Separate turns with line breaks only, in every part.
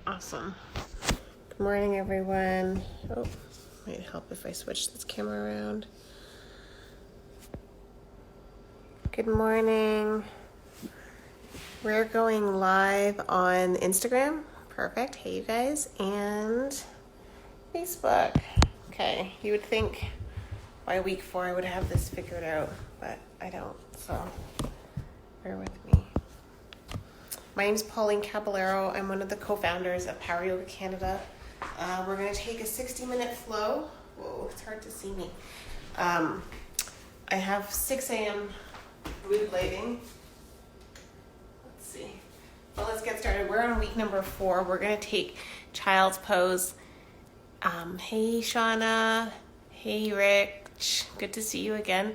Awesome. Good morning, everyone. Oh, might help if I switch this camera around. Good morning. We're going live on Instagram. Perfect. Hey, you guys. And Facebook. Okay. You would think by week 4 I would have this figured out, but I don't. So bear with me. My name's Pauline Caballero. I'm one of the co-founders of Power Yoga Canada. We're going to take a 60-minute flow. Whoa, it's hard to see me. I have 6 a.m. mood lighting. Let's see. Well, let's get started. We're on week number 4. We're going to take child's pose. Hey, Shauna. Hey, Rich. Good to see you again.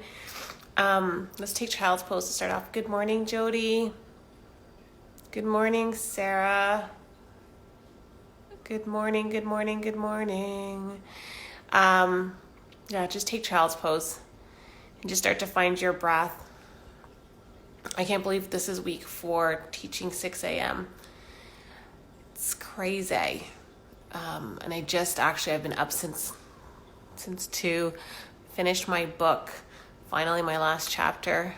Let's take child's pose to start off. Good morning, Jody. Good morning, Sarah. Good morning, good morning, good morning. Just take child's pose and just start to find your breath. I can't believe this is week 4 teaching 6 a.m. It's crazy. And I've been up since 2, finished my book, finally my last chapter.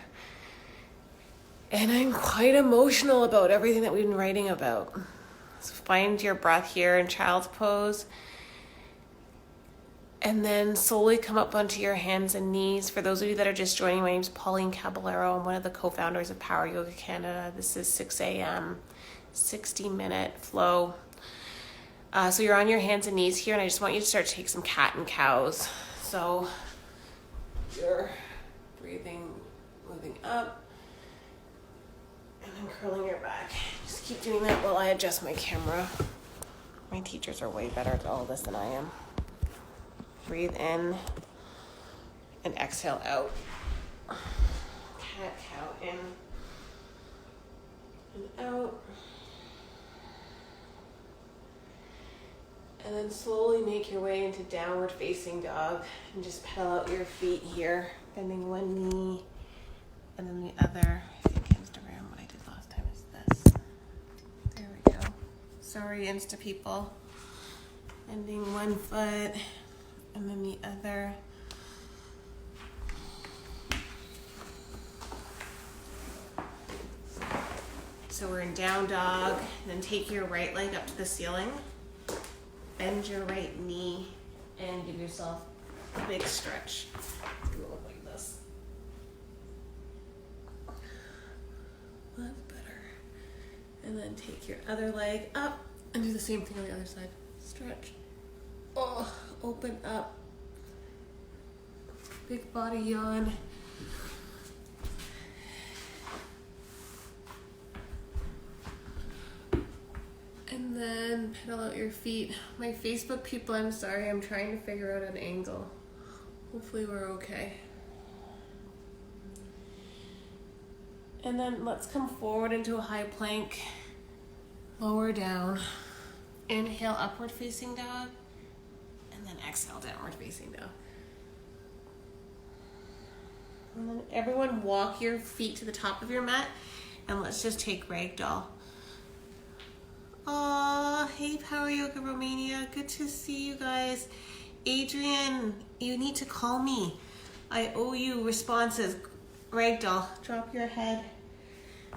And I'm quite emotional about everything that we've been writing about. So find your breath here in child's pose. And then slowly come up onto your hands and knees. For those of you that are just joining, my name's Pauline Caballero. I'm one of the co-founders of Power Yoga Canada. This is 6 a.m., 60-minute flow. So you're on your hands and knees here, and I just want you to start to take some cat and cows. So you're breathing, moving up. And then curling your back. Just keep doing that while I adjust my camera. My teachers are way better at all this than I am. Breathe in and exhale out. Cat, cow, in and out. And then slowly make your way into downward facing dog and just pedal out your feet here, bending one knee and then the other. Sorry, Insta people. Bending one foot and then the other. So we're in down dog. Then take your right leg up to the ceiling. Bend your right knee and give yourself a big stretch. It's gonna look like this. That's better. And then take your other leg up and do the same thing on the other side. Stretch. Oh, open up. Big body yawn. And then pedal out your feet. My Facebook people, I'm sorry, I'm trying to figure out an angle. Hopefully we're okay. And then let's come forward into a high plank. Lower down. Inhale, upward facing dog. And then exhale, downward facing dog. And then everyone walk your feet to the top of your mat. And let's just take ragdoll. Aw, hey Power Yoga Romania. Good to see you guys. Adrian, you need to call me. I owe you responses. Ragdoll, drop your head.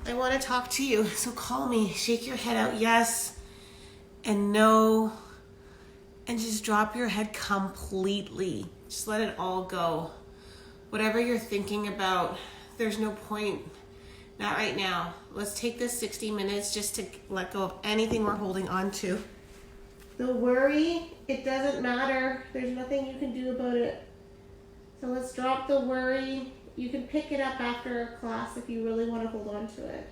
I want to talk to you, so call me. Shake your head out, yes and no, and just drop your head completely. Just let it all go. Whatever you're thinking about, there's no point. Not right now. Let's take this 60 minutes just to let go of anything we're holding on to. The worry, it doesn't matter. There's nothing you can do about it. So let's drop the worry. You can pick it up after a class if you really want to hold on to it.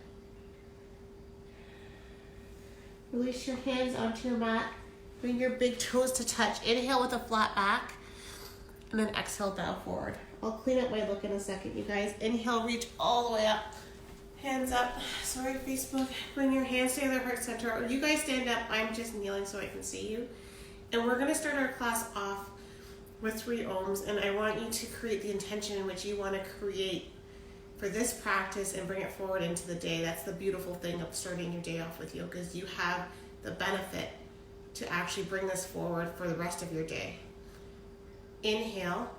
Release your hands onto your mat. Bring your big toes to touch. Inhale with a flat back. And then exhale, bow forward. I'll clean up my look in a second, you guys. Inhale, reach all the way up. Hands up. Sorry, Facebook. Bring your hands together, heart center. You guys stand up. I'm just kneeling so I can see you. And we're going to start our class off with 3 ohms, and I want you to create the intention in which you want to create for this practice and bring it forward into the day. That's the beautiful thing of starting your day off with yoga, is you have the benefit to actually bring this forward for the rest of your day. Inhale.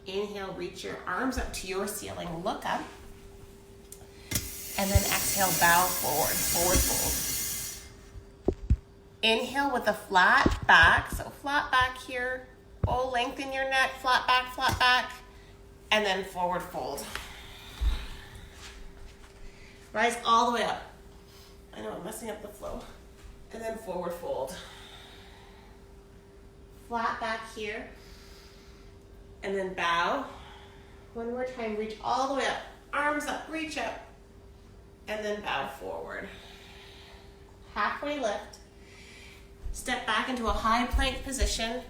Inhale, reach your arms up to your ceiling, look up. And then exhale, bow forward, forward fold. Inhale with a flat back, so flat back here. Oh, lengthen your neck, flat back. And then forward fold. Rise all the way up. I know I'm messing up the flow. And then forward fold. Flat back here. And then bow. One more time, reach all the way up. Arms up, reach up. And then bow forward. Halfway lift. Step back into a high plank position.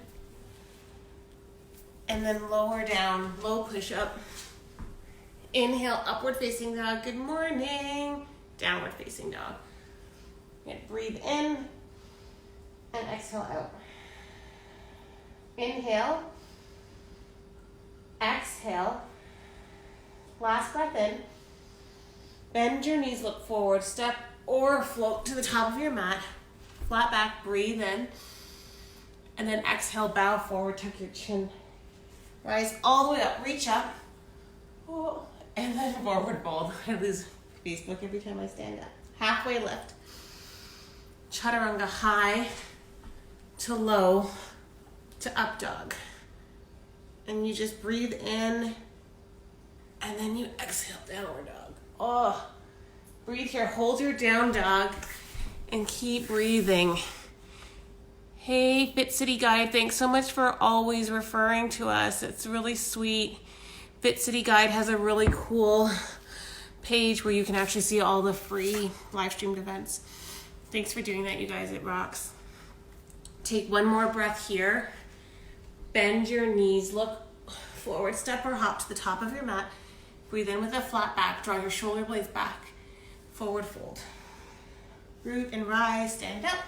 And then lower down, low push up. Inhale, upward facing dog. Good morning. Downward facing dog. And breathe in and exhale out. Inhale. Exhale. Last breath in. Bend your knees, look forward, step or float to the top of your mat. Flat back, breathe in. And then exhale, bow forward, tuck your chin. Rise all the way up, reach up. Oh, and then forward fold. I lose Facebook every time I stand up. Halfway lift. Chaturanga, high to low to up dog. And you just breathe in and then you exhale, downward dog. Oh, breathe here, hold your down dog and keep breathing. Hey, Fit City Guide, thanks so much for always referring to us. It's really sweet. Fit City Guide has a really cool page where you can actually see all the free live streamed events. Thanks for doing that, you guys, it rocks. Take one more breath here. Bend your knees, look forward, step or hop to the top of your mat. Breathe in with a flat back, draw your shoulder blades back, forward fold. Root and rise, stand up,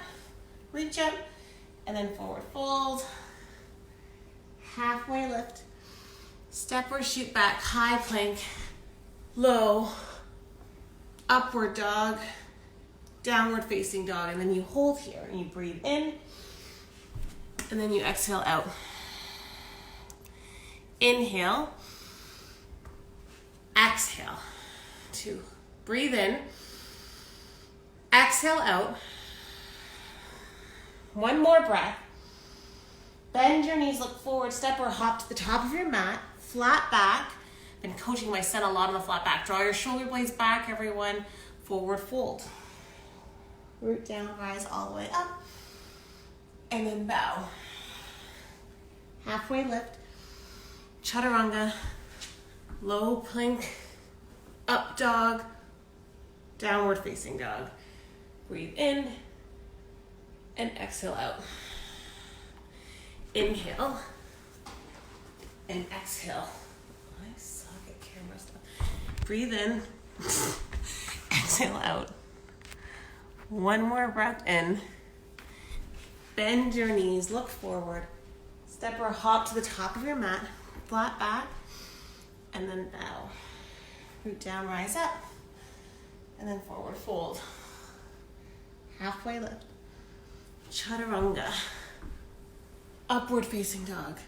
reach up, and then forward fold. Halfway lift, step or shoot back, high plank, low, upward dog, downward facing dog, and then you hold here and you breathe in, and then you exhale out. Inhale, exhale, 2, breathe in, exhale out, one more breath, bend your knees, look forward, step or hop to the top of your mat, flat back. Been coaching my son a lot on the flat back. Draw your shoulder blades back, everyone, forward fold. Root down, rise all the way up, and then bow. Halfway lift. Chaturanga, low plank, up dog, downward facing dog. Breathe in and exhale out. Inhale and exhale. I suck at camera stuff. Breathe in, exhale out. One more breath in. Bend your knees, look forward. Step or hop to the top of your mat. Flat back, and then bow. Root down, rise up, and then forward fold. Halfway lift. Chaturanga. Upward facing dog.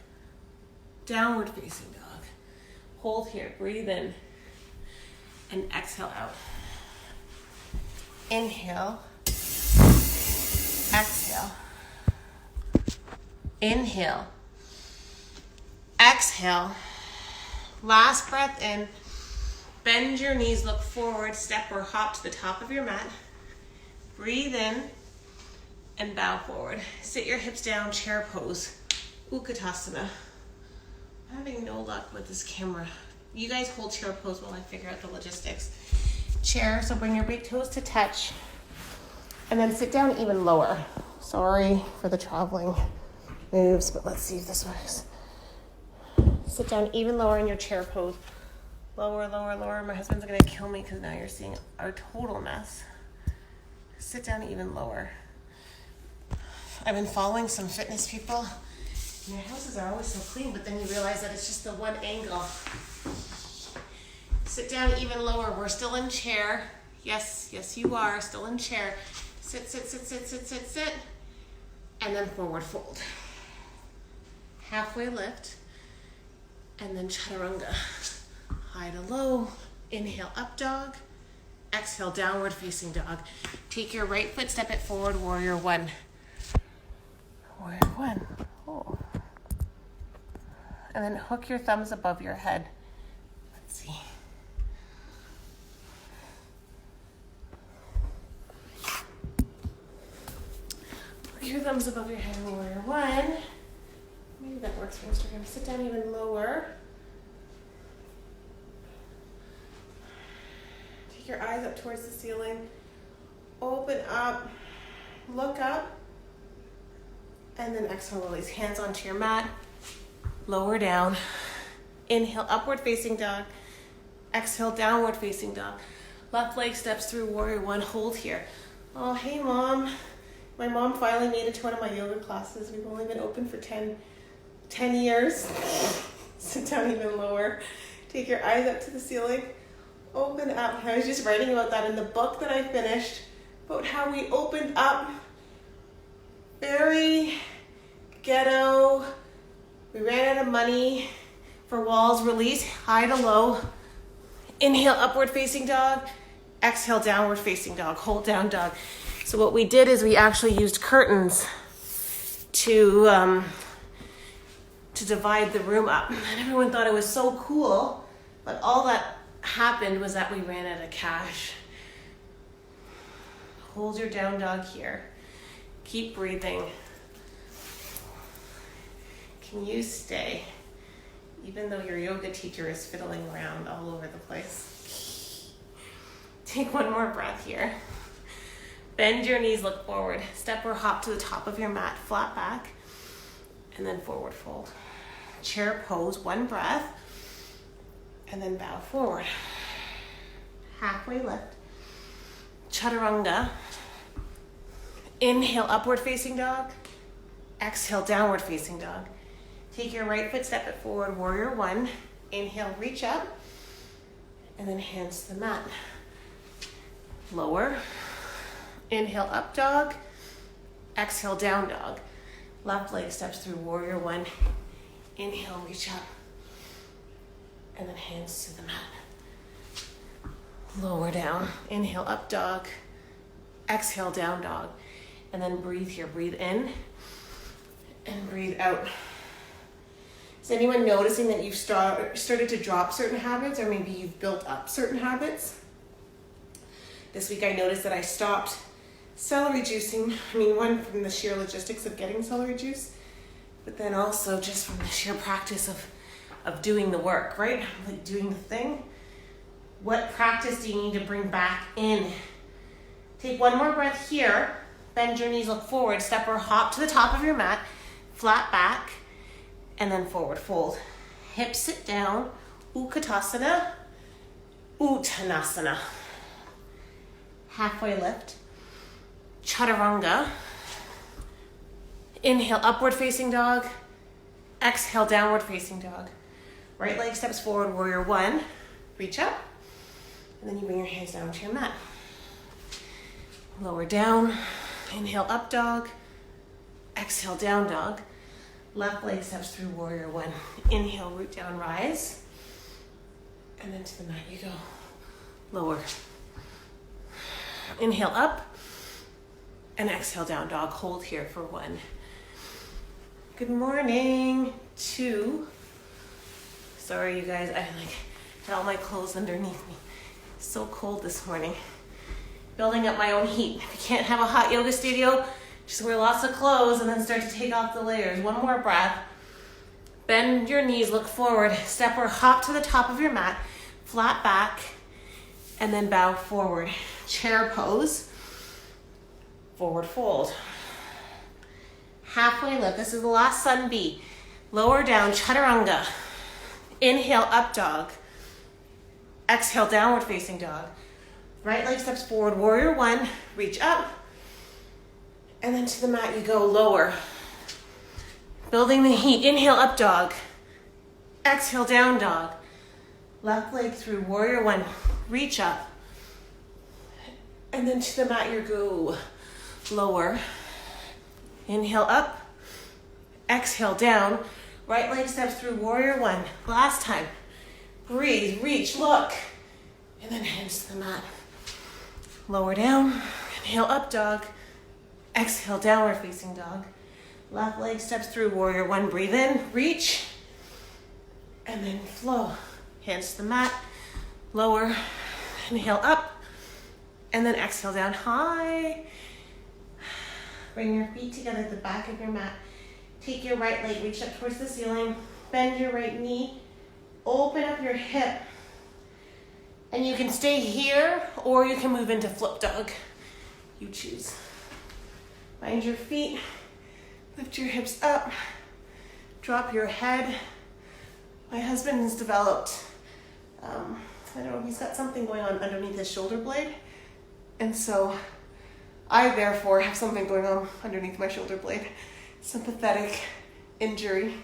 Downward facing dog. Hold here, breathe in, and exhale out. Inhale. Exhale. Inhale. Exhale. Last breath in. Bend your knees, look forward, step or hop to the top of your mat. Breathe in and bow forward. Sit your hips down, chair pose. Utkatasana. I'm having no luck with this camera. You guys hold chair pose while I figure out the logistics. Chair, so bring your big toes to touch. And then sit down even lower. Sorry for the traveling moves, but let's see if this works. Sit down even lower in your chair pose. Lower, lower, lower. My husband's gonna kill me because now you're seeing a total mess. Sit down even lower. I've been following some fitness people. And their houses are always so clean, but then you realize that it's just the one angle. Sit down even lower. We're still in chair. Yes, yes, you are still in chair. Sit, sit, sit, sit, sit, sit, sit. And then forward fold. Halfway lift. And then chaturanga. High to low. Inhale, up dog. Exhale, downward facing dog. Take your right foot, step it forward, warrior one. Warrior one. Oh. And then hook your thumbs above your head. Let's see. Your thumbs above your head in warrior one. Maybe that works for Instagram. Sit down even lower. Take your eyes up towards the ceiling. Open up. Look up. And then exhale, release. Hands onto your mat. Lower down. Inhale, upward facing dog. Exhale, downward facing dog. Left leg steps through warrior one. Hold here. Oh, hey, Mom. My mom finally made it to one of my yoga classes. We've only been open for 10 years. Sit down even lower. Take your eyes up to the ceiling. Open up. I was just writing about that in the book that I finished, about how we opened up. Very ghetto. We ran out of money for walls. Release, high to low. Inhale, upward facing dog. Exhale, downward facing dog. Hold down dog. So what we did is we actually used curtains to divide the room up. And everyone thought it was so cool, but all that happened was that we ran out of cash. Hold your down dog here. Keep breathing. Can you stay? Even though your yoga teacher is fiddling around all over the place. Take one more breath here. Bend your knees, look forward. Step or hop to the top of your mat, flat back, and then forward fold. Chair pose, one breath, and then bow forward. Halfway lift. Chaturanga. Inhale, upward facing dog. Exhale, downward facing dog. Take your right foot, step it forward, warrior one. Inhale, reach up, and then hands to the mat. Lower. Inhale, up dog. Exhale, down dog. Left leg steps through warrior one. Inhale, reach up. And then hands to the mat. Lower down. Inhale, up dog. Exhale, down dog. And then breathe here. Breathe in and breathe out. Is anyone noticing that you've started to drop certain habits, or maybe you've built up certain habits? This week I noticed that I stopped celery juicing. I mean, one, from the sheer logistics of getting celery juice, but then also just from the sheer practice of doing the work, right? Like doing the thing. What practice do you need to bring back in? Take one more breath here. Bend your knees, look forward. Step or hop to the top of your mat. Flat back. And then forward fold. Hips sit down. Utkatasana. Uttanasana. Halfway lift. Chaturanga. Inhale, upward facing dog. Exhale, downward facing dog. Right leg steps forward, warrior one. Reach up. And then you bring your hands down to your mat. Lower down. Inhale, up dog. Exhale, down dog. Left leg steps through warrior one. Inhale, root down, rise. And then to the mat you go. Lower. Inhale, up. And exhale, down dog. Hold here for one. Good morning. Two. Sorry, you guys. I had all my clothes underneath me. It's so cold this morning. Building up my own heat. If you can't have a hot yoga studio, just wear lots of clothes and then start to take off the layers. One more breath. Bend your knees, look forward. Step or hop to the top of your mat. Flat back. And then bow forward. Chair pose. forward fold. Halfway lift. This is the last sun B. Lower down, chaturanga. Inhale, up dog. Exhale, downward facing dog. Right leg steps forward, warrior one. Reach up. And then to the mat you go, lower. Building the heat. Inhale, up dog. Exhale, down dog. Left leg through, warrior one. Reach up. And then to the mat you go, lower. Inhale, up. Exhale, down. Right leg steps through, warrior one. Last time. Breathe, reach, look. And then hands to the mat. Lower down. Inhale, up dog. Exhale, downward facing dog. Left leg steps through, warrior one. Breathe in, reach. And then flow. Hands to the mat. Lower. Inhale, up. And then exhale, down high. Bring your feet together at the back of your mat. Take your right leg, reach up towards the ceiling. Bend your right knee. Open up your hip. And you can stay here or you can move into flip dog. You choose. Find your feet. Lift your hips up. Drop your head. My husband has developed, I don't know, he's got something going on underneath his shoulder blade. And so I therefore have something going on underneath my shoulder blade. Sympathetic injury.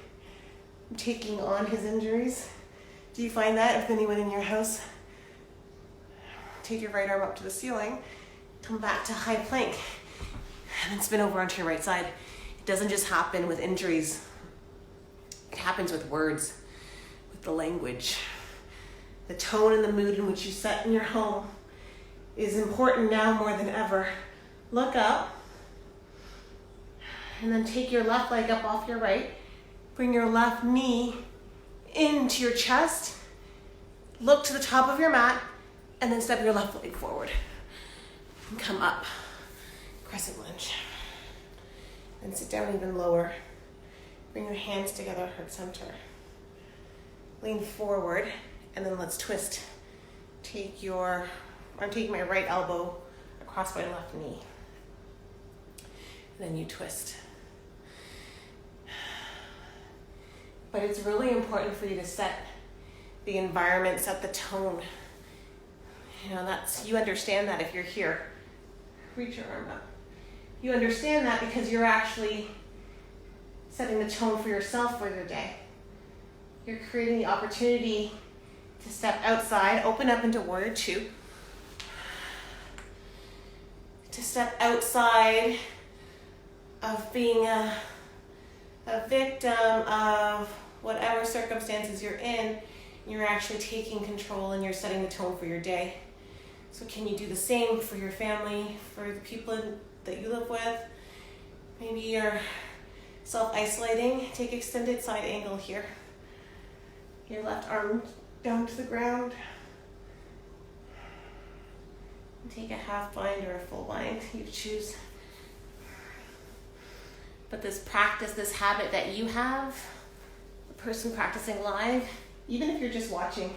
I'm taking on his injuries. Do you find that with anyone in your house? Take your right arm up to the ceiling, come back to high plank, and then spin over onto your right side. It doesn't just happen with injuries. It happens with words, with the language. The tone and the mood in which you set in your home is important now more than ever. Look up, and then take your left leg up off your right. Bring your left knee into your chest. Look to the top of your mat, and then step your left leg forward. And come up, crescent lunge. And sit down even lower. Bring your hands together, heart center. Lean forward, and then let's twist. I'm taking my right elbow across my left knee. And then you twist. But it's really important for you to set the environment, set the tone. You understand that if you're here. Reach your arm up. You understand that because you're actually setting the tone for yourself for your day. You're creating the opportunity to step outside, open up into warrior two. To step outside of being a victim of whatever circumstances you're in. You're actually taking control and you're setting the tone for your day. So can you do the same for your family, for the people that you live with? Maybe you're self-isolating. Take extended side angle here. Your left arm down to the ground. And take a half bind or a full bind, you choose. But this practice, this habit that you have, the person practicing live, even if you're just watching,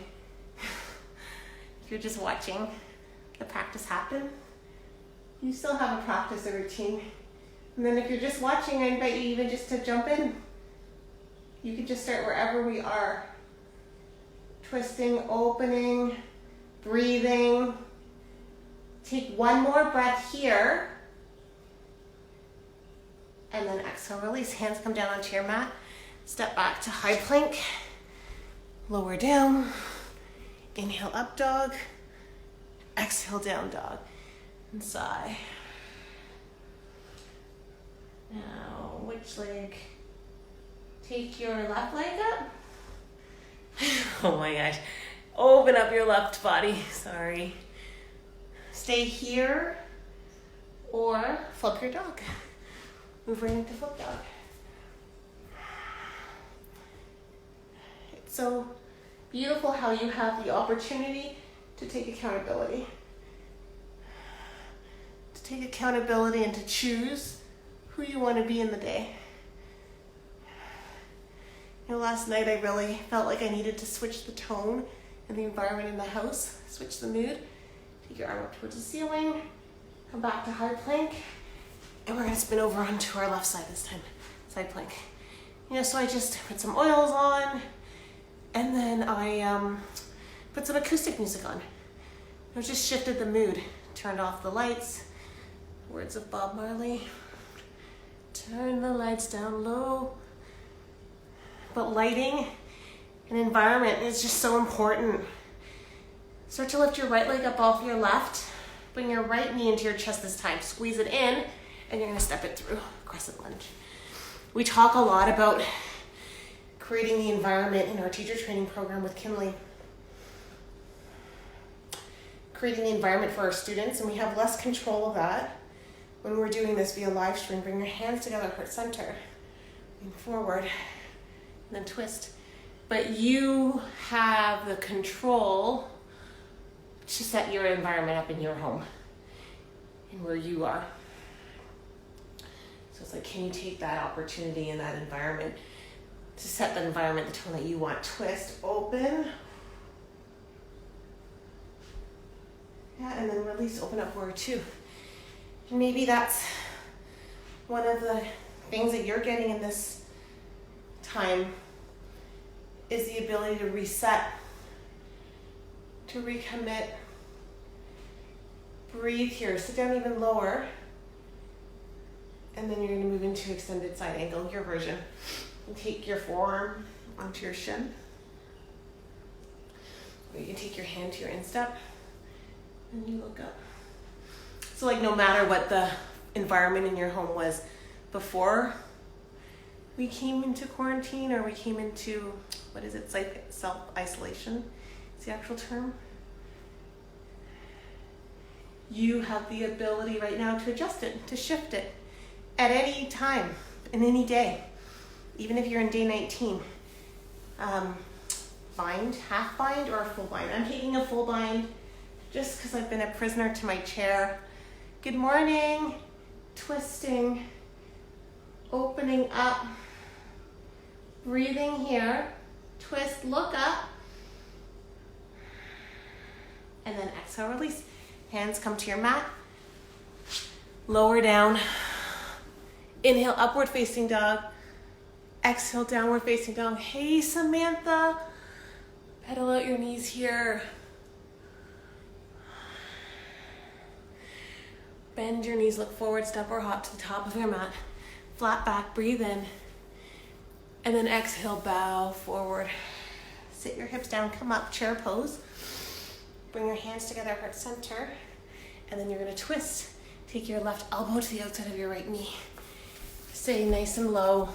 the practice happen, you still have a practice, a routine. And then if you're just watching, I invite you even just to jump in. You can just start wherever we are. Twisting, opening, breathing. Take one more breath here. And then exhale, release. Hands come down onto your mat. Step back to high plank. Lower down. Inhale, up dog. Exhale, down dog. And sigh. Now, which leg? Take your left leg up. Oh my gosh. Open up your left body. Sorry. Stay here or flip your dog. Move right into flip dog. It's so beautiful how you have the opportunity to take accountability. To take accountability and to choose who you want to be in the day. Last night I really felt like I needed to switch the tone and the environment in the house, switch the mood. Take your arm up towards the ceiling, come back to high plank, And we're gonna spin over onto our left side this time, side plank. So I just put some oils on, and then I put some acoustic music on. I just shifted the mood, turned off the lights, words of Bob Marley. Turn the lights down low. But lighting and environment is just so important. Start to lift your right leg up off your left. Bring your right knee into your chest this time. Squeeze it in, and you're gonna step it through, crescent lunge. We talk a lot about creating the environment in our teacher training program with Kinley. Creating the environment for our students, and we have less control of that when we're doing this via live stream. Bring your hands together, heart center. Lean forward, and then twist. But you have the control to set your environment up in your home and where you are. So it's like, can you take that opportunity in that environment to set the environment, the tone that you want? Twist, open. Yeah, and then release, open up forward too. And maybe that's one of the things that you're getting in this time is the ability to reset, to recommit. Breathe here, sit down even lower. And then you're gonna move into extended side angle, your version. And take your forearm onto your shin. Or you can take your hand to your instep and you look up. So like no matter what the environment in your home was before we came into quarantine, or we came into, what is it, it's like self-isolation, it's the actual term. You have the ability right now to adjust it, to shift it at any time, in any day. Even if you're in day 19. Bind, half bind or a full bind. I'm taking a full bind just because I've been a prisoner to my chair. Good morning. Twisting, opening up, breathing here, twist, look up, and then exhale, release. Hands come to your mat, lower down, inhale, upward facing dog, exhale, downward facing dog. Hey, Samantha, pedal out your knees here. Bend your knees, look forward, step or hop to the top of your mat. Flat back, breathe in. And then exhale, bow forward. Sit your hips down, come up, chair pose. Bring your hands together, heart center. And then you're gonna twist. Take your left elbow to the outside of your right knee. Stay nice and low.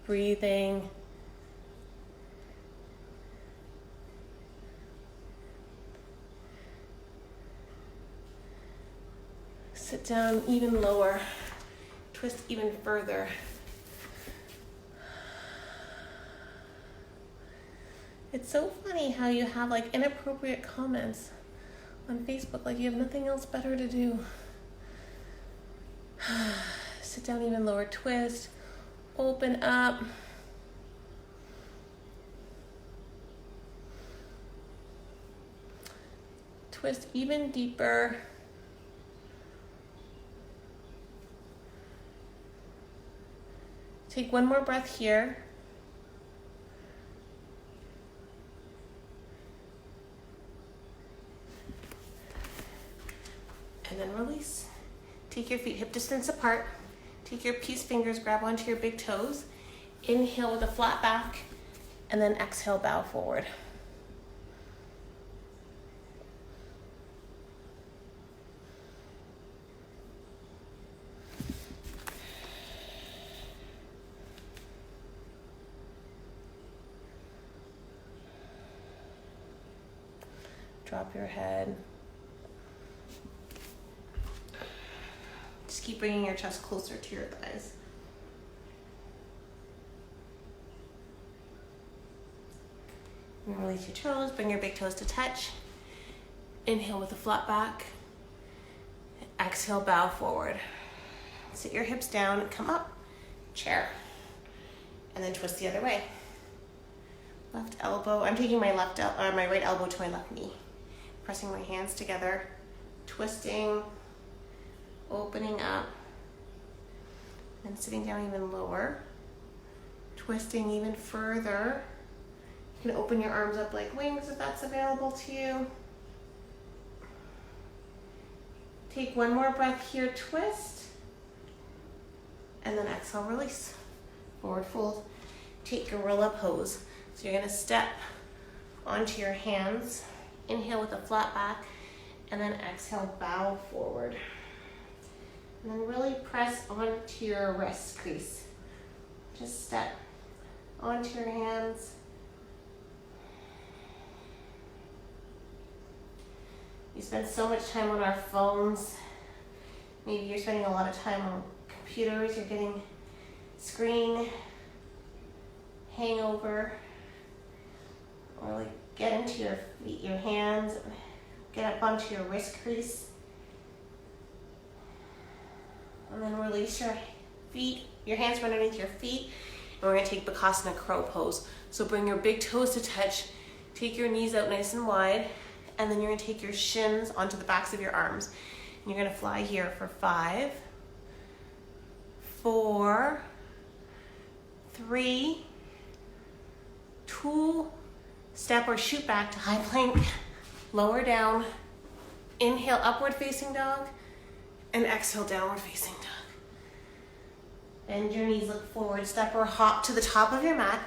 Breathing. Sit down even lower, twist even further. It's so funny how you have like inappropriate comments on Facebook, like you have nothing else better to do. Sit down even lower, twist, open up. Twist even deeper. Take one more breath here. And then release. Take your feet hip distance apart. Take your peace fingers, grab onto your big toes. Inhale with a flat back, and then exhale, bow forward. Drop your head. Just keep bringing your chest closer to your thighs. And release your toes, bring your big toes to touch. Inhale with a flat back. Exhale, bow forward. Sit your hips down and come up, chair. And then twist the other way. Left elbow, I'm taking my right elbow to my left knee. pressing my hands together, twisting, opening up, and sitting down even lower, twisting even further. You can open your arms up like wings if that's available to you. Take one more breath here, twist, and then exhale, release. Forward fold, take gorilla pose. So you're gonna step onto your hands, inhale with a flat back, and then exhale, bow forward. And then really press onto your wrist crease. Just step onto your hands. We spend so much time on our phones. Maybe you're spending a lot of time on computers. You're getting screen hangover. Really get into your feet, your hands. Get up onto your wrist crease. And then release your feet, your hands from underneath your feet. And we're gonna take Bakasana crow pose. So bring your big toes to touch. Take your knees out nice and wide. And then you're gonna take your shins onto the backs of your arms. And you're gonna fly here for 5, 4, 3, 2, step or shoot back to high plank, lower down, inhale, upward facing dog, and exhale, downward facing dog. Bend your knees, look forward, step or hop to the top of your mat,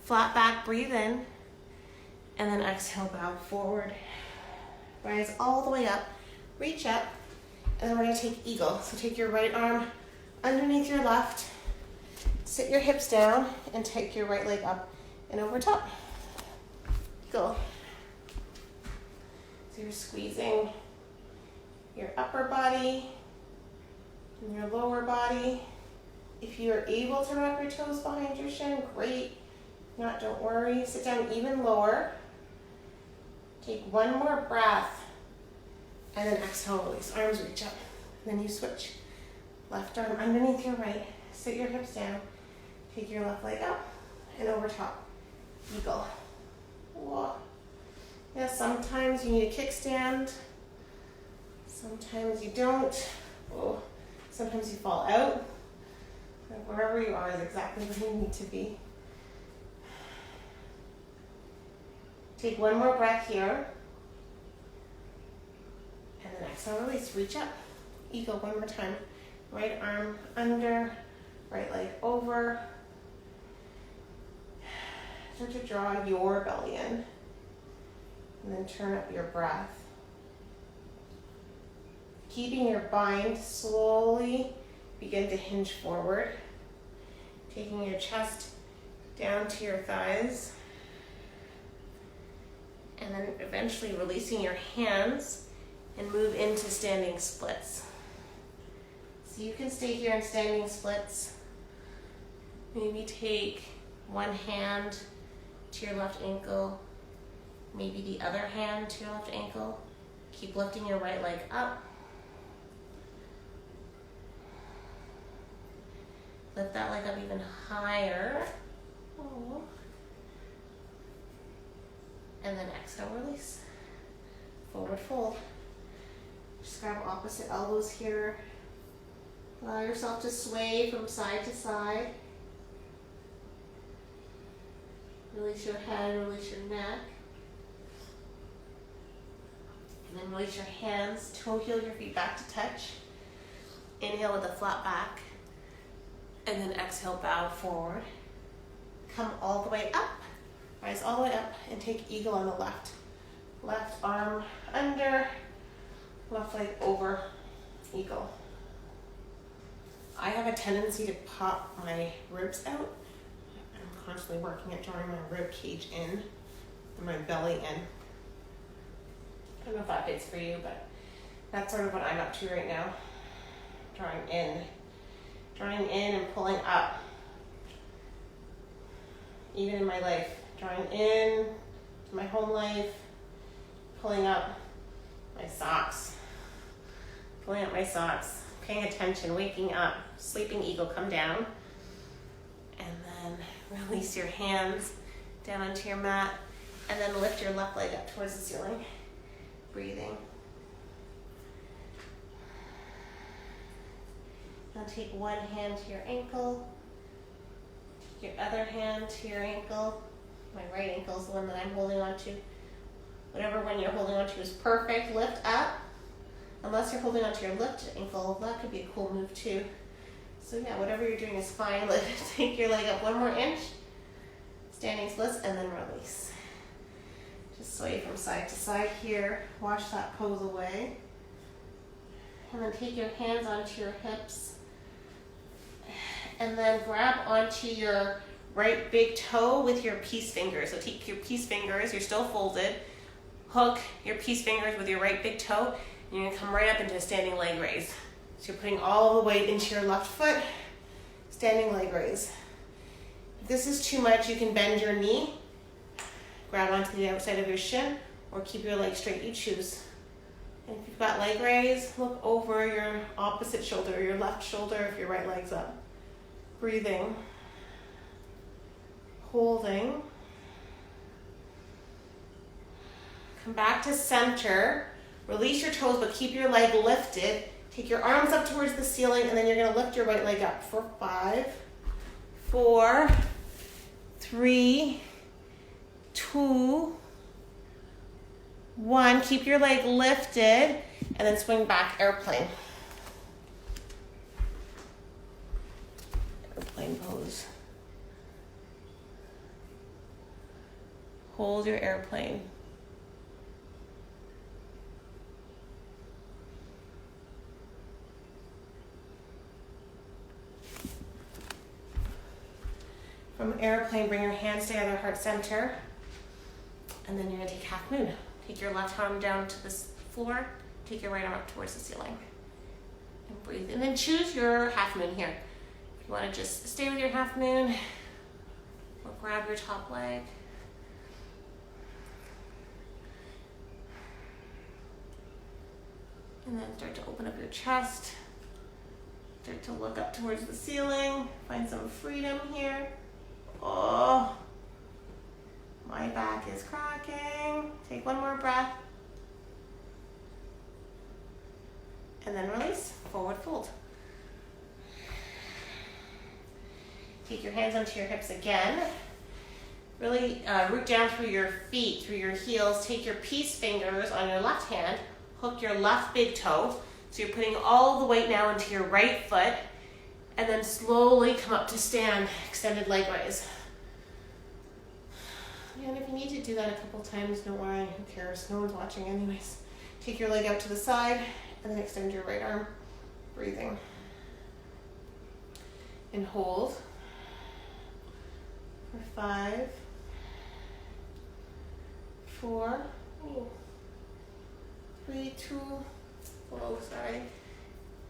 flat back, breathe in, and then exhale, bow forward. Rise all the way up, reach up, and then we're gonna take eagle. So take your right arm underneath your left, sit your hips down, and take your right leg up and over top. Go. So you're squeezing your upper body and your lower body. If you are able to wrap your toes behind your shin, great. If not, don't worry. Sit down even lower. Take one more breath, and then exhale, release. Arms reach up. Then you switch. Left arm underneath your right. Sit your hips down. Take your left leg up and over top. Eagle. Whoa. Yeah, sometimes you need a kickstand. Sometimes you don't. Oh, sometimes you fall out. Wherever you are is exactly where you need to be. Take one more breath here. And then exhale, release. Reach up. Eagle one more time. Right arm under, right leg over. Start to draw your belly in. And then turn up your breath. Keeping your bind, slowly begin to hinge forward. Taking your chest down to your thighs. And then eventually releasing your hands and move into standing splits. So you can stay here in standing splits. Maybe take one hand to your left ankle, maybe the other hand to your left ankle. Keep lifting your right leg up. Lift that leg up even higher. Oh. And then exhale, release. Forward fold. Just grab opposite elbows here. Allow yourself to sway from side to side. Release your head, release your neck. And then release your hands, toe heel your feet back to touch. Inhale with a flat back. And then exhale, bow forward. Come all the way up. Rise all the way up and take eagle on the left. Left arm under, left leg over, eagle. I have a tendency to pop my ribs out. I'm constantly working at drawing my rib cage in and my belly in. I don't know if that fits for you, but that's sort of what I'm up to right now. Drawing in and pulling up. Even in my life, drawing in to my home life, pulling up my socks, paying attention, waking up, sleeping eagle, come down, and then release your hands down onto your mat, and then lift your left leg up towards the ceiling. breathing. Now take one hand to your ankle, your other hand to your ankle. My right ankle is the one that I'm holding on to. Whatever one you're holding on to is perfect. Lift up. Unless you're holding on to your left ankle, that could be a cool move too. So yeah, whatever you're doing is fine. Take your leg up 1 more inch. Standing splits and then release. Just sway from side to side here. Wash that pose away. And then take your hands onto your hips. And then grab onto your right big toe with your peace fingers. So take your peace fingers, you're still folded. Hook your peace fingers with your right big toe. And you're gonna come right up into a standing leg raise. So you're putting all the weight into your left foot. Standing leg raise. If this is too much, you can bend your knee. Grab onto the outside of your shin or keep your leg straight, you choose. And if you've got leg raise, look over your opposite shoulder, your left shoulder if your right leg's up. Breathing. Holding. Come back to center. Release your toes, but keep your leg lifted. Take your arms up towards the ceiling, and then you're gonna lift your right leg up for 5, 4, 3, 2, 1. Keep your leg lifted, and then swing back, airplane. Airplane pose. Hold your airplane. From airplane, bring your hands together, heart center. And then you're gonna take half moon. Take your left arm down to the floor. Take your right arm up towards the ceiling. And breathe. And then choose your half moon here. If you wanna just stay with your half moon, or grab your top leg. And then start to open up your chest. Start to look up towards the ceiling. Find some freedom here. Oh, my back is cracking. Take 1 more breath. And then release, forward fold. Take your hands onto your hips again. Really root down through your feet, through your heels. Take your peace fingers on your left hand. Hook your left big toe. So you're putting all the weight now into your right foot. And then slowly come up to stand, extended leg raise. And if you need to do that a couple times, don't worry, who cares? No one's watching anyways. Take your leg out to the side and then extend your right arm, breathing. And hold for 5, 4, 3, 2,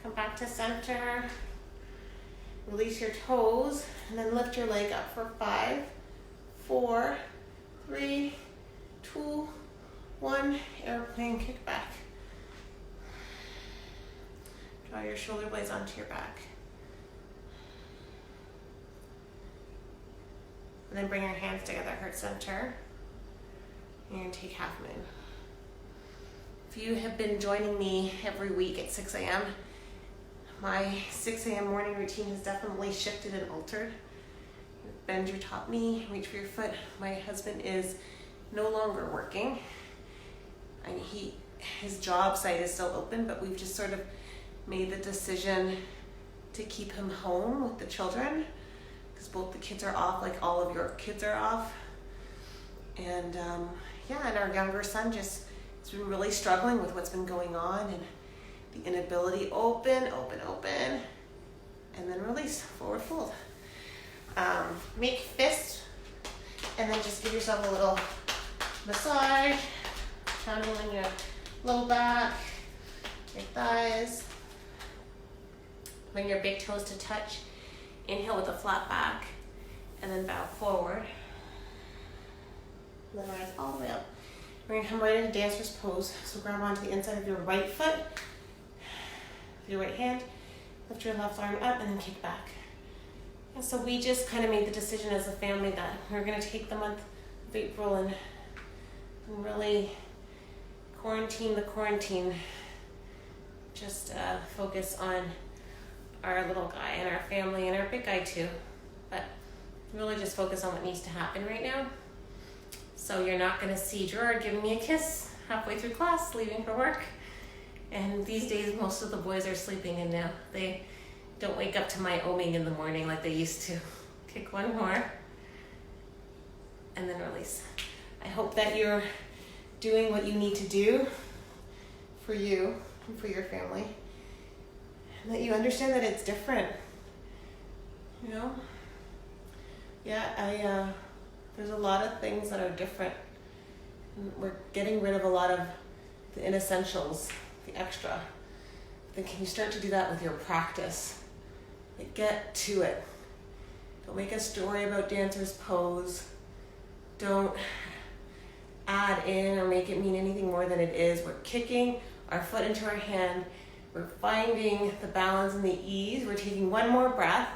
Come back to center. Release your toes and then lift your leg up for 5, 4, 3, 2, 1. Airplane kick back. Draw your shoulder blades onto your back. And then bring your hands together, heart center. And you're gonna take half moon. If you have been joining me every week at 6 a.m., my 6 a.m. morning routine has definitely shifted and altered. Bend your top knee, reach for your foot. My husband is no longer working. And his job site is still open, but we've just sort of made the decision to keep him home with the children because both the kids are off, like all of your kids are off. And and our younger son has been really struggling with what's been going on and the inability, open, and then release, forward fold. Make fists, and then just give yourself a little massage, channeling your low back, your thighs. Bring your big toes to touch. Inhale with a flat back, and then bow forward. And then rise all the way up. We're gonna come right into dancer's pose. So grab onto the inside of your right foot with your right hand, lift your left arm up, and then kick back. And so we just kind of made the decision as a family that we're gonna take the month of April and really the quarantine. Just focus on our little guy and our family and our big guy too. But really just focus on what needs to happen right now. So you're not going to see Gerard giving me a kiss halfway through class, leaving for work. And these days, most of the boys are sleeping in now. They don't wake up to my oming in the morning like they used to. Kick one more. And then release. I hope that you're doing what you need to do for you and for your family. And that you understand that it's different. You know? Yeah, there's a lot of things that are different. We're getting rid of a lot of the inessentials, the extra. Then can you start to do that with your practice? Like, get to it. Don't make a story about dancer's pose. Don't add in or make it mean anything more than it is. We're kicking our foot into our hand. We're finding the balance and the ease. We're taking one more breath,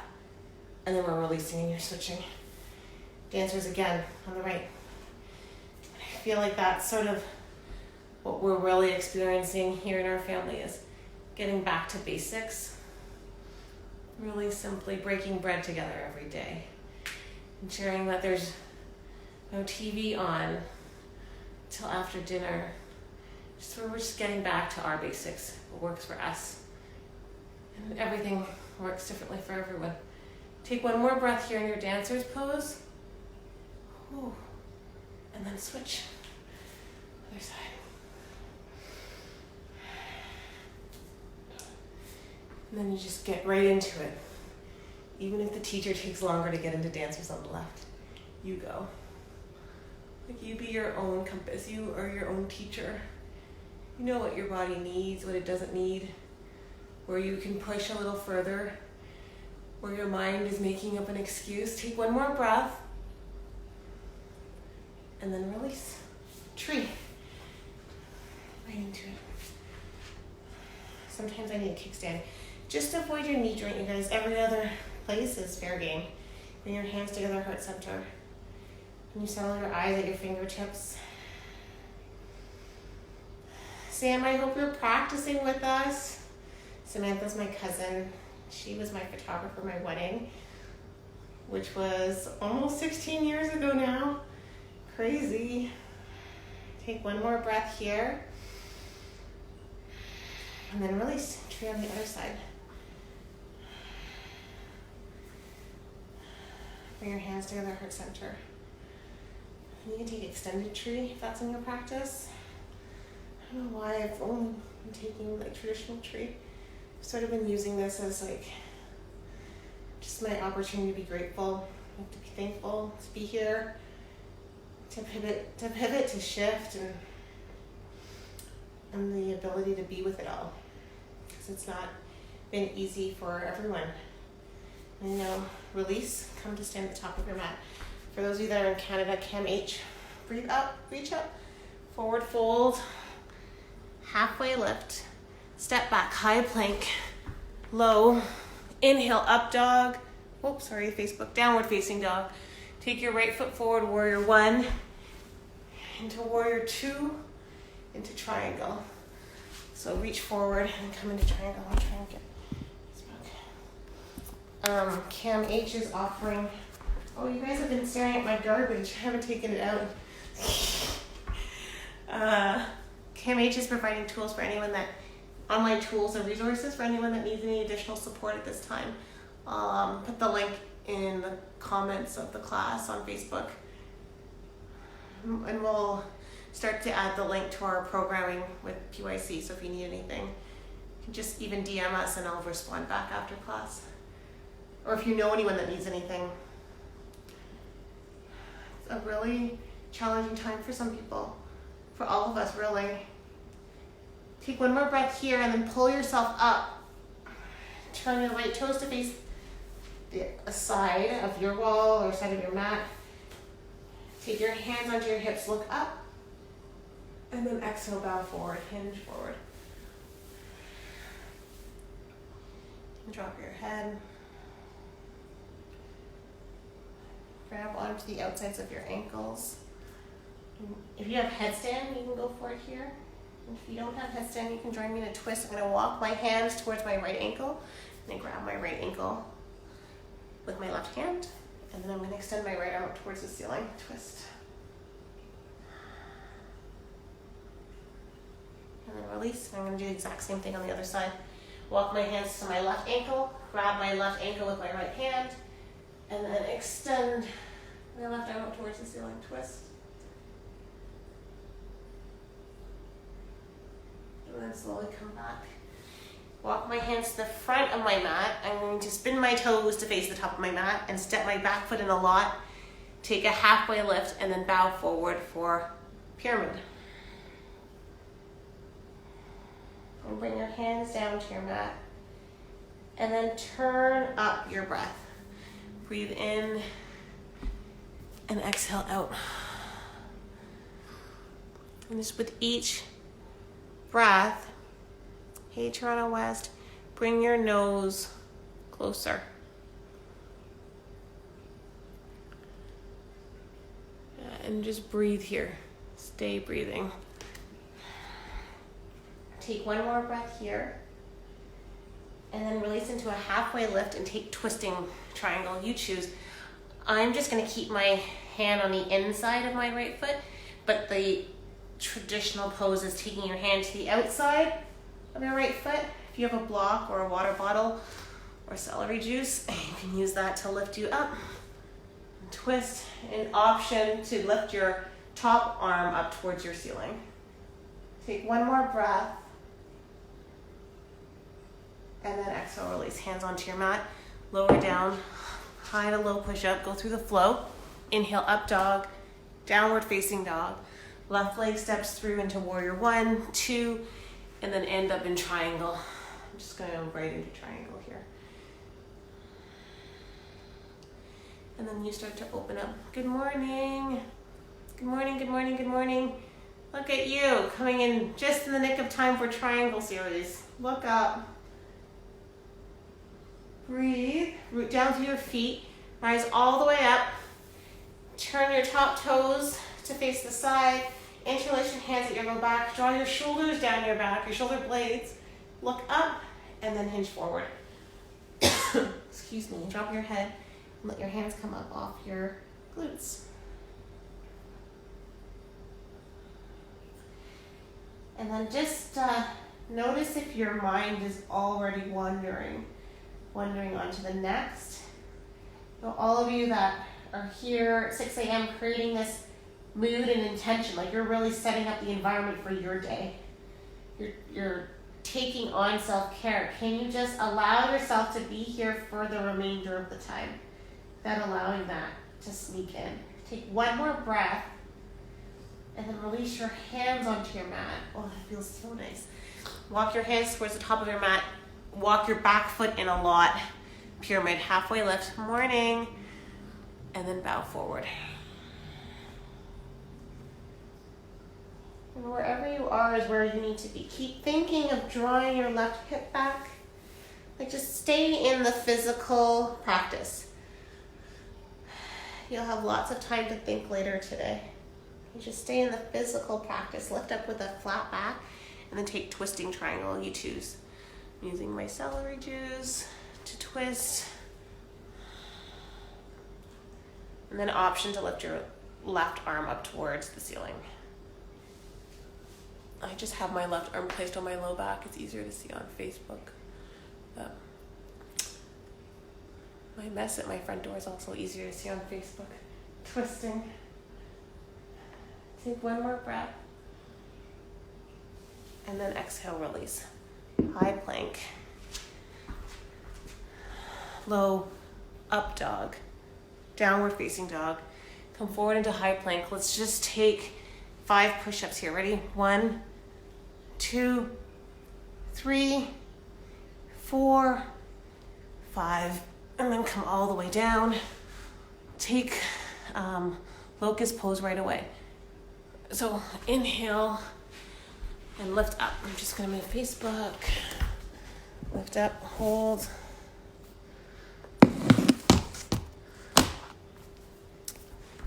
and then we're releasing and you're switching. Dancers again on the right. I feel like that's sort of what we're really experiencing here in our family, is getting back to basics. Really simply breaking bread together every day. Ensuring that there's no TV on till after dinner. We're just getting back to our basics, what works for us. And everything works differently for everyone. Take one more breath here in your dancer's pose. Ooh. And then switch. Other side. And then you just get right into it. Even if the teacher takes longer to get into dancers on the left, you go. Like, you be your own compass. You are your own teacher. You know what your body needs, what it doesn't need, where you can push a little further, where your mind is making up an excuse. Take one more breath, and then release. Tree. Right into it. Sometimes I need a kickstand. Just avoid your knee joint, you guys. Every other place is fair game. Bring your hands together, heart center. Can you settle your eyes at your fingertips? Sam, I hope you're practicing with us. Samantha's my cousin. She was my photographer for my wedding, which was almost 16 years ago now. Crazy. Take one more breath here. And then release. Tree on the other side. Bring your hands together, heart center. You can take extended tree if that's in your practice. I don't know why I've only been taking like traditional tree. I've sort of been using this as like just my opportunity to be grateful, to be thankful, to be here, to pivot, to shift, and the ability to be with it all. Because it's not been easy for everyone. And, you know, release, come to stand at the top of your mat. For those of you that are in Canada, Cam H, breathe up, reach up, forward fold, halfway lift, step back, high plank, low, inhale, up dog, Facebook, downward facing dog. Take your right foot forward, warrior one, into warrior two, into triangle. So reach forward and come into triangle. I'll try and get this back. Cam H is offering, oh, you guys have been staring at my garbage. I haven't taken it out. Cam H is providing tools for anyone that, online tools and resources for anyone that needs any additional support at this time. Put the link in the comments of the class on Facebook. And we'll start to add the link to our programming with PYC, so if you need anything, you can just even DM us and I'll respond back after class. Or if you know anyone that needs anything. It's a really challenging time for some people, for all of us really. Take one more breath here and then pull yourself up. Turn your right toes to face the side of your wall or side of your mat. Take your hands onto your hips, look up, and then exhale, bow forward, hinge forward. Drop your head. Grab onto the outsides of your ankles. If you have headstand, you can go for it here. If you don't have headstand, you can join me in a twist. I'm going to walk my hands towards my right ankle and then grab my right ankle with my left hand. And then I'm going to extend my right arm up towards the ceiling. Twist. And then release. And I'm going to do the exact same thing on the other side. Walk my hands to my left ankle, grab my left ankle with my right hand, and then extend my left arm up towards the ceiling. Twist. And then slowly come back. Walk my hands to the front of my mat. I'm going to spin my toes to face the top of my mat and step my back foot in a lot. Take a halfway lift and then bow forward for pyramid. And bring your hands down to your mat. And then turn up your breath. Breathe in and exhale out. And just with each breath, hey Toronto West, bring your nose closer. And just breathe here. Stay breathing. Take one more breath here. And then release into a halfway lift and take twisting triangle. You choose. I'm just going to keep my hand on the inside of my right foot, but the traditional pose is taking your hand to the outside of your right foot. If you have a block or a water bottle or celery juice, you can use that to lift you up. Twist, an option to lift your top arm up towards your ceiling. Take one more breath. And then exhale, release. Hands onto your mat. Lower down. High to low push up. Go through the flow. Inhale, up dog. Downward facing dog. Left leg steps through into warrior 1, 2, and then end up in triangle. I'm just going to go right into triangle here. And then you start to open up. Good morning. Good morning, good morning, good morning. Look at you coming in just in the nick of time for triangle series. Look up. Breathe, root down through your feet, rise all the way up, turn your top toes to face the side, interlace your hands at your low back, draw your shoulders down your back, your shoulder blades, look up, and then hinge forward. Excuse me, drop your head, and let your hands come up off your glutes. And then just notice if your mind is already wandering on to the next. So all of you that are here at 6 a.m. creating this mood and intention, like you're really setting up the environment for your day. You're taking on self-care. Can you just allow yourself to be here for the remainder of the time? Without allowing that to sneak in. Take one more breath and then release your hands onto your mat. Oh, that feels so nice. Walk your hands towards the top of your mat. Walk your back foot in a lot. Pyramid, halfway lift, morning, and then bow forward. And wherever you are is where you need to be. Keep thinking of drawing your left hip back. Like just stay in the physical practice. You'll have lots of time to think later today. You just stay in the physical practice. Lift up with a flat back, and then take twisting triangle. You choose. I'm using my celery juice to twist. And then option to lift your left arm up towards the ceiling. I just have my left arm placed on my low back. It's easier to see on Facebook. My mess at my front door is also easier to see on Facebook. Twisting. Take one more breath. And then exhale, release. High plank. Low, up dog. Downward facing dog. Come forward into high plank. Let's just take 5 push-ups here. Ready? 1, 2, 3, 4, 5. And then come all the way down. Take locust pose right away. So inhale and lift up. I'm just going to move Facebook. Lift up, hold.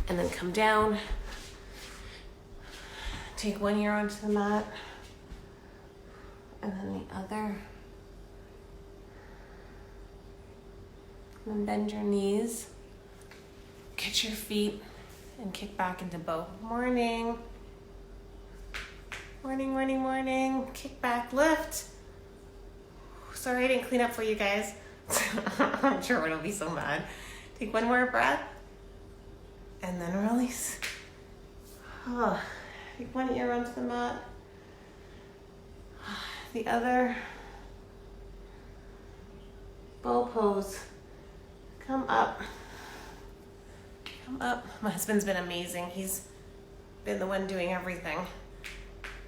And then come down. Take one ear onto the mat. And then the other. And then bend your knees. Get your feet and kick back into bow. Morning. Morning, morning, morning. Kick back, lift. Sorry I didn't clean up for you guys. I'm sure everyone will be so mad. Take one more breath. And then release. Oh, take one ear onto the mat. The other. Bow pose. Come up. Come up. My husband's been amazing. He's been the one doing everything.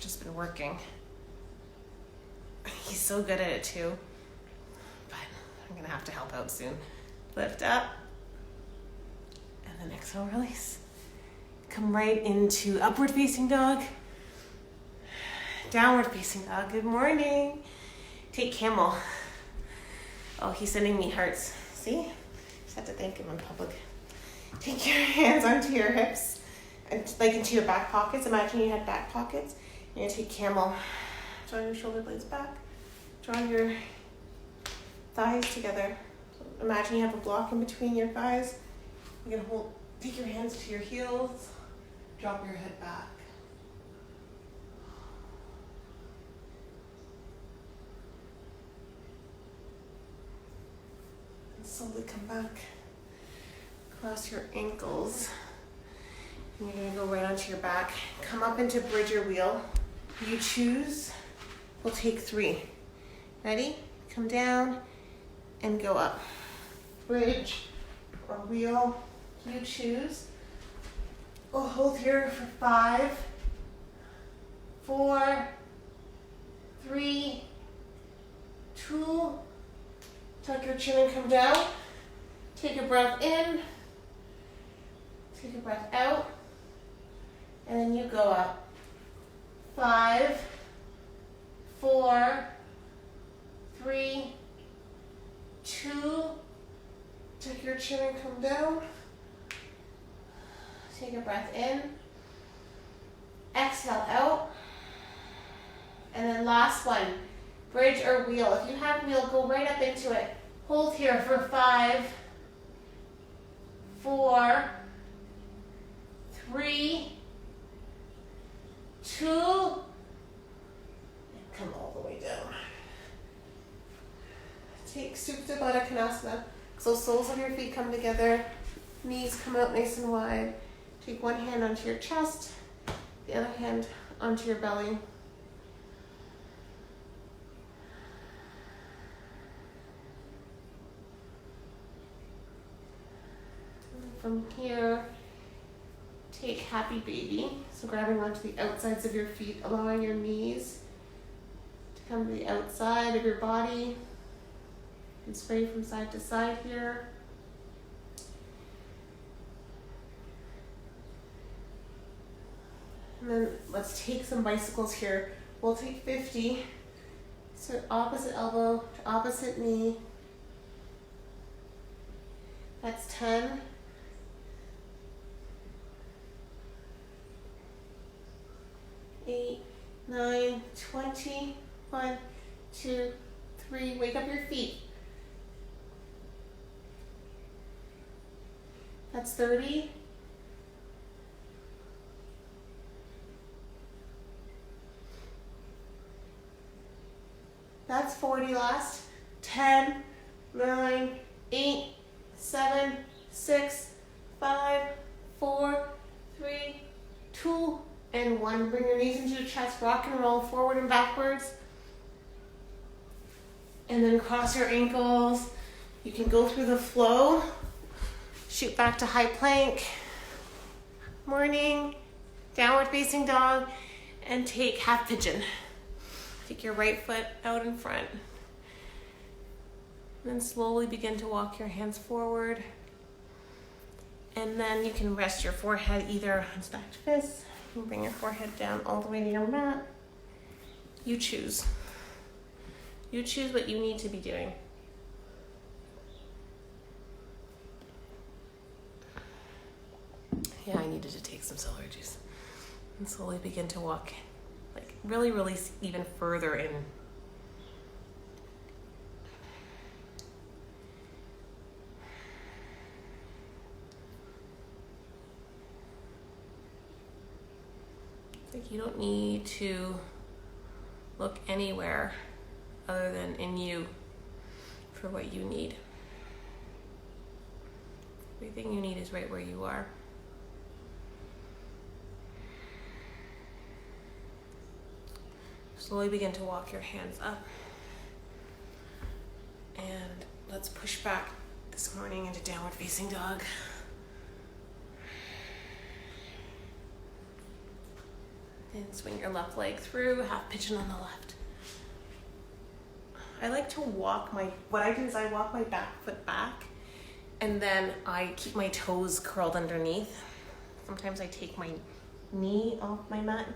Just been working. He's so good at it too. But I'm gonna have to help out soon. Lift up. And then exhale, release. Come right into upward facing dog. Downward facing dog. Good morning. Take camel. Oh, he's sending me hearts. See? Just have to thank him in public. Take your hands onto your hips and like into your back pockets. Imagine you had back pockets. You're gonna take camel. Draw your shoulder blades back. Draw your thighs together. So imagine you have a block in between your thighs. You're gonna take your hands to your heels. Drop your head back. And slowly come back. Cross your ankles. And you're gonna go right onto your back. Come up into bridge or wheel. You choose. We'll take 3. Ready? Come down and go up. Bridge or wheel. You choose. We'll hold here for 5, 4, 3, 2. Tuck your chin and come down. Take a breath in. Take a breath out. And then you go up. 5, 4, 3, 2. Tuck your chin and come down. Take a breath in. Exhale out. And then last one, bridge or wheel. If you have wheel, go right up into it. Hold here for 5, 4, 3, 2, and come all the way down. Take Supta Baddha Konasana. So soles of your feet come together, knees come out nice and wide. Take one hand onto your chest, the other hand onto your belly. And from here, take happy baby. So grabbing onto the outsides of your feet, allowing your knees to come to the outside of your body. And sway from side to side here. And then let's take some bicycles here. We'll take 50. So opposite elbow to opposite knee. That's 10. 8, 9, 20. 1, 2, 3. Wake up your feet. That's 30. That's 40 last. 10, 9, 8, 7, 6, 5, 4, 3, 2, and 1. Bring your knees into your chest, rock and roll forward and backwards. And then cross your ankles. You can go through the flow. Shoot back to high plank. Morning. Downward facing dog. And take half pigeon. Take your right foot out in front. And then slowly begin to walk your hands forward. And then you can rest your forehead either on stacked fists. You can bring your forehead down all the way to your mat. You choose. You choose what you need to be doing. Yeah, I needed to take some celery juice. And slowly begin to walk, like really release even further in Like, you don't need to look anywhere other than in you for what you need. Everything you need is right where you are. Slowly begin to walk your hands up. And let's push back this morning into downward facing dog. And swing your left leg through, half pigeon on the left. I like to walk what I do is I walk my back foot back, and then I keep my toes curled underneath. Sometimes I take my knee off my mat.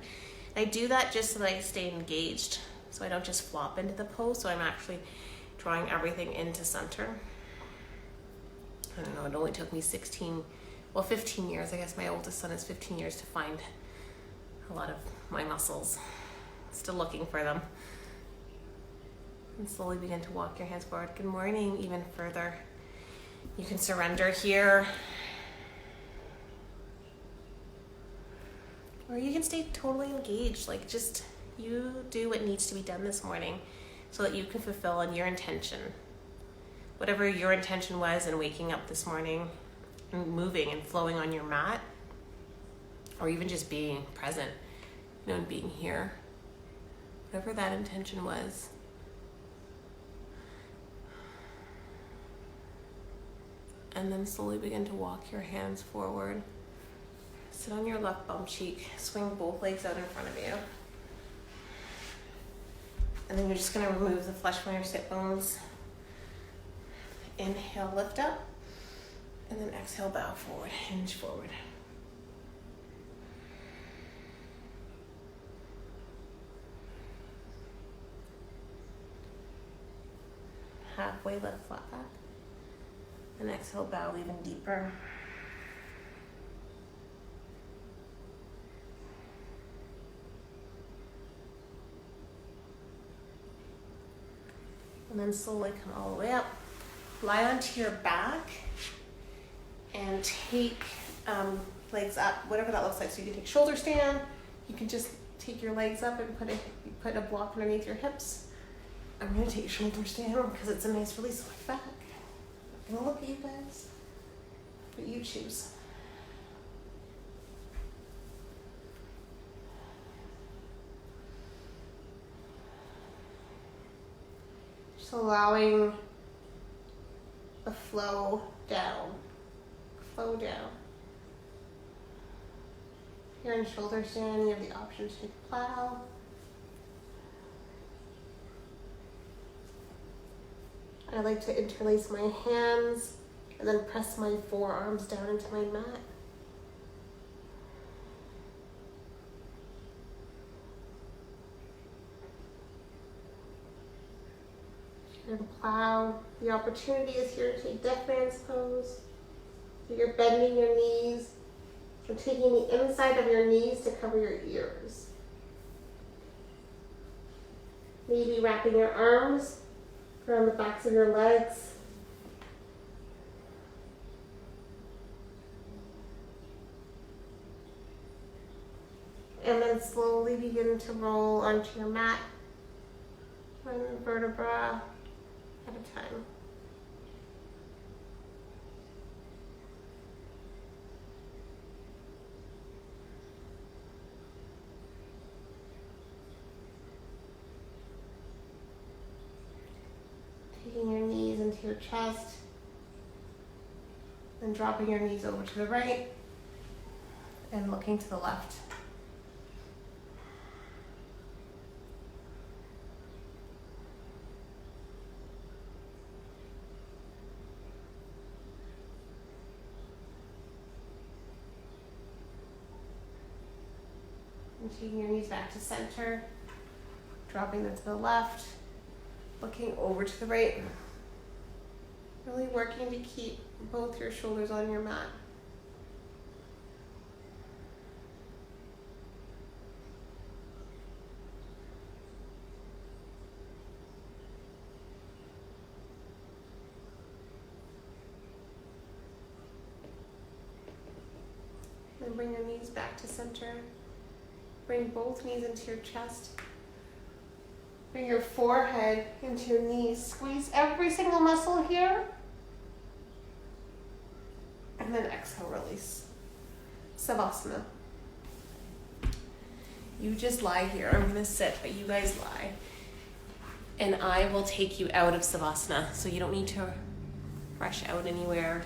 I do that just so that I stay engaged, so I don't just flop into the pose, so I'm actually drawing everything into center. I don't know, it only took me 15 years. I guess my oldest son is 15 years to find a lot of my muscles. Still looking for them. And slowly begin to walk your hands forward. Good morning, even further. You can surrender here. Or you can stay totally engaged. Like, just you do what needs to be done this morning so that you can fulfill on your intention. Whatever your intention was in waking up this morning and moving and flowing on your mat, or even just being present, and being here. Whatever that intention was. And then slowly begin to walk your hands forward. Sit on your left bum cheek. Swing both legs out in front of you. And then you're just going to remove the flesh from your sit bones. Inhale, lift up. And then exhale, bow forward, hinge forward. Halfway lift, flat back. And exhale, bow even deeper. And then slowly come all the way up. Lie onto your back and take legs up, whatever that looks like. So you can take shoulder stand. You can just take your legs up and put a block underneath your hips. I'm going to take shoulder stand because it's a nice release of my back. I'm going to look at you guys, but you choose. Just allowing the flow down. Flow down. If you're in shoulder stand, you have the option to take a plow. I like to interlace my hands and then press my forearms down into my mat. If you're going to plow, the opportunity is here to take death man's pose. So you're bending your knees. You're taking the inside of your knees to cover your ears. Maybe wrapping your arms around the backs of your legs. And then slowly begin to roll onto your mat, one vertebra at a time. Taking your knees into your chest, then dropping your knees over to the right and looking to the left. And taking your knees back to center, dropping them to the left, looking over to the right. Really working to keep both your shoulders on your mat. Then bring your knees back to center. Bring both knees into your chest. Bring your forehead into your knees. Squeeze every single muscle here. And then exhale, release. Savasana. You just lie here. I'm going to sit, but you guys lie. And I will take you out of Savasana, so you don't need to rush out anywhere.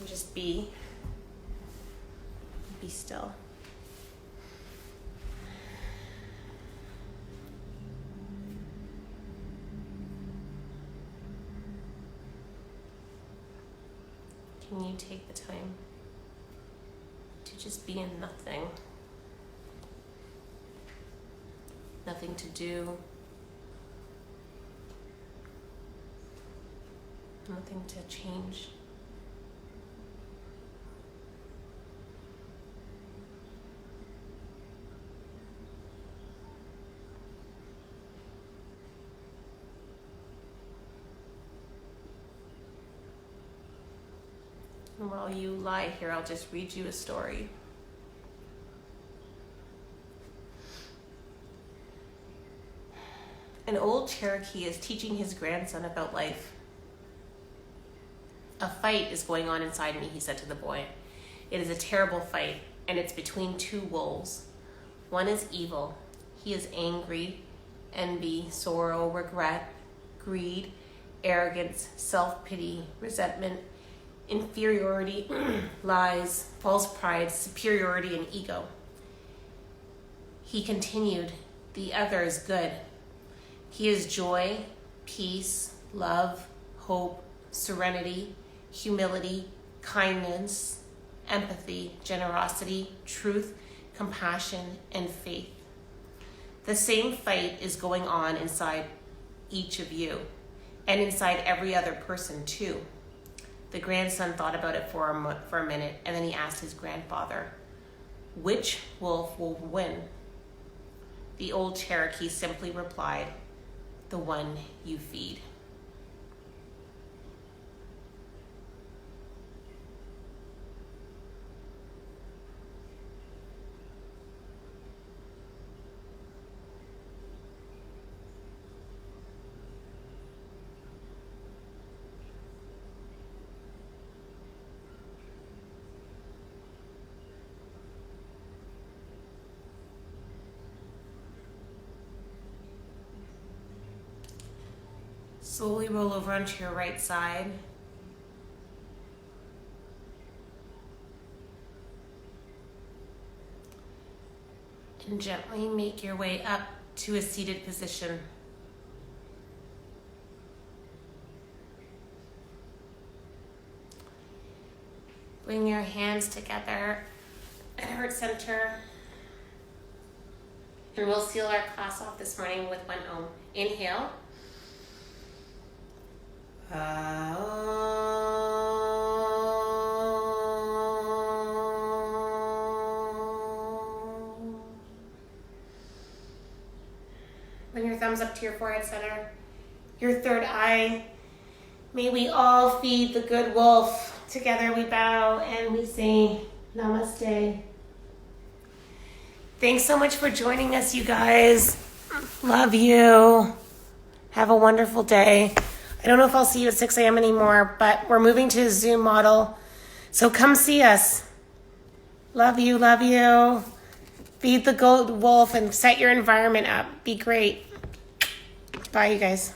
Just be still. Can you take the time to just be in nothing? Nothing to do. Nothing to change. And while you lie here, I'll just read you a story. An old Cherokee is teaching his grandson about life. A fight is going on inside me, he said to the boy. It is a terrible fight, and it's between two wolves. One is evil. He is angry, envy, sorrow, regret, greed, arrogance, self-pity, resentment, inferiority, lies, false pride, superiority, and ego. He continued, the other is good. He is joy, peace, love, hope, serenity, humility, kindness, empathy, generosity, truth, compassion, and faith. The same fight is going on inside each of you, and inside every other person too. The grandson thought about it for a minute, and then he asked his grandfather, which wolf will win? The old Cherokee simply replied, the one you feed. Slowly roll over onto your right side. And gently make your way up to a seated position. Bring your hands together at heart center. And we'll seal our class off this morning with one Om. Inhale. Bring your thumbs up to your forehead center, your third eye. May we all feed the good wolf. Together we bow and we say namaste. Thanks so much for joining us, you guys. Love you. Have a wonderful day. I don't know if I'll see you at 6 a.m. anymore, but we're moving to a Zoom model. So come see us. Love you, love you. Feed the gold wolf and set your environment up. Be great. Bye, you guys.